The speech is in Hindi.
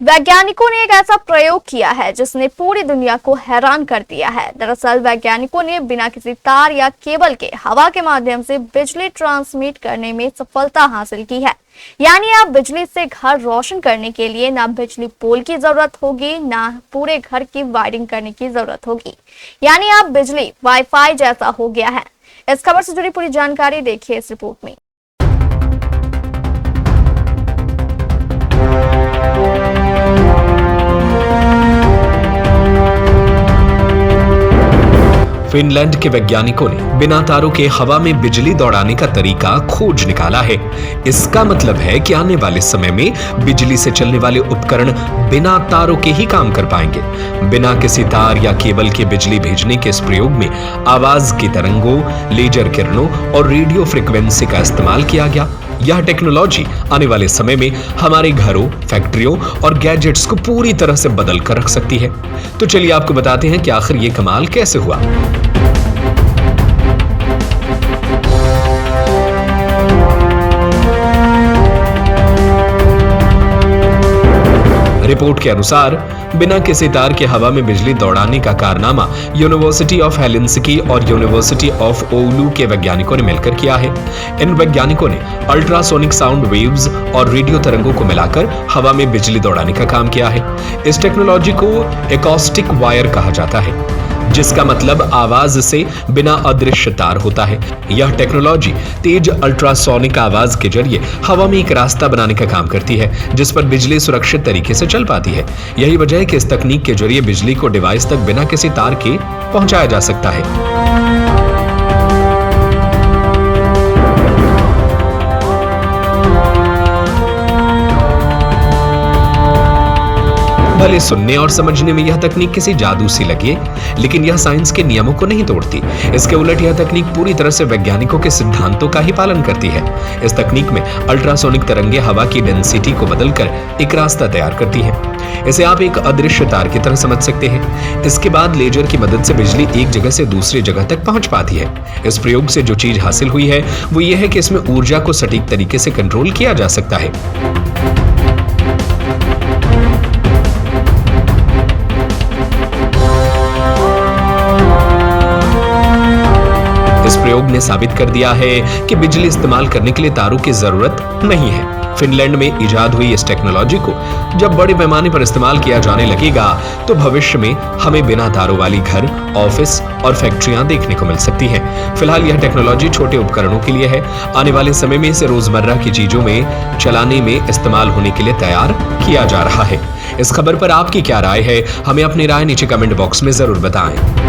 वैज्ञानिकों ने एक ऐसा प्रयोग किया है जिसने पूरी दुनिया को हैरान कर दिया है। दरअसल वैज्ञानिकों ने बिना किसी तार या केबल के हवा के माध्यम से बिजली ट्रांसमिट करने में सफलता हासिल की है। यानी अब बिजली से घर रोशन करने के लिए ना बिजली पोल की जरूरत होगी, ना पूरे घर की वायरिंग करने की जरूरत होगी। यानी अब बिजली वाईफाई जैसा हो गया है। इस खबर से जुड़ी पूरी जानकारी देखिए इस रिपोर्ट में। फिनलैंड के वैज्ञानिकों ने बिना तारों के हवा में बिजली दौड़ाने का तरीका खोज निकाला है। इसका मतलब है कि आने वाले समय में बिजली से चलने वाले उपकरण बिना तारों के ही काम कर पाएंगे। बिना किसी तार या केबल के बिजली भेजने के इस प्रयोग में आवाज की तरंगों, लेजर किरणों और रेडियो फ्रीक्वेंसी का इस्तेमाल किया गया। यह टेक्नोलॉजी आने वाले समय में हमारे घरों, फैक्ट्रियों और गैजेट्स को पूरी तरह से बदल कर रख सकती है। तो चलिए आपको बताते हैं कि आखिर ये कमाल कैसे हुआ। रिपोर्ट के अनुसार बिना किसी तार के हवा में बिजली दौड़ाने का कारनामा यूनिवर्सिटी ऑफ हेलेंसिकी और यूनिवर्सिटी ऑफ ओलू के वैज्ञानिकों ने मिलकर किया है। इन वैज्ञानिकों ने अल्ट्रासोनिक साउंड वेव्स और रेडियो तरंगों को मिलाकर हवा में बिजली दौड़ाने का काम किया है। इस टेक्नोलॉजी को एकॉस्टिक वायर कहा जाता है, जिसका मतलब आवाज से बिना अदृश्य तार होता है। यह टेक्नोलॉजी तेज अल्ट्रासोनिक आवाज के जरिए हवा में एक रास्ता बनाने का काम करती है, जिस पर बिजली सुरक्षित तरीके से चल पाती है। यही वजह है कि इस तकनीक के जरिए बिजली को डिवाइस तक बिना किसी तार के पहुंचाया जा सकता है। भले सुनने और समझने में यह तकनीक किसी जादू सी लगे, लेकिन यह साइंस के नियमों को नहीं तोड़ती। इसके उलट यह तकनीक पूरी तरह से वैज्ञानिकों के सिद्धांतों का ही पालन करती है। इस तकनीक में अल्ट्रासोनिक तरंगे हवा की डेंसिटी को बदलकर एक रास्ता तैयार करती है। इसे आप एक अदृश्य तार की तरह समझ सकते हैं। इसके बाद लेजर की मदद से बिजली एक जगह से दूसरी जगह तक पहुंच पाती है। इस प्रयोग से जो चीज हासिल हुई है वो यह है कि इसमें ऊर्जा को सटीक तरीके से कंट्रोल किया जा सकता है। इस प्रयोग ने साबित कर दिया है कि बिजली इस्तेमाल करने के लिए तारों की जरूरत नहीं है। फिनलैंड में इजाद हुई इस टेक्नोलॉजी को जब बड़े पैमाने पर इस्तेमाल किया जाने लगेगा तो भविष्य में हमें बिना तारों वाली घर, ऑफिस और फैक्ट्रियां देखने को मिल सकती हैं। फिलहाल यह टेक्नोलॉजी छोटे उपकरणों के लिए है। आने वाले समय में इसे रोजमर्रा की चीजों में चलाने में इस्तेमाल होने के लिए तैयार किया जा रहा है। इस खबर पर आपकी क्या राय है? हमें अपनी राय नीचे कमेंट बॉक्स में जरूर बताएं।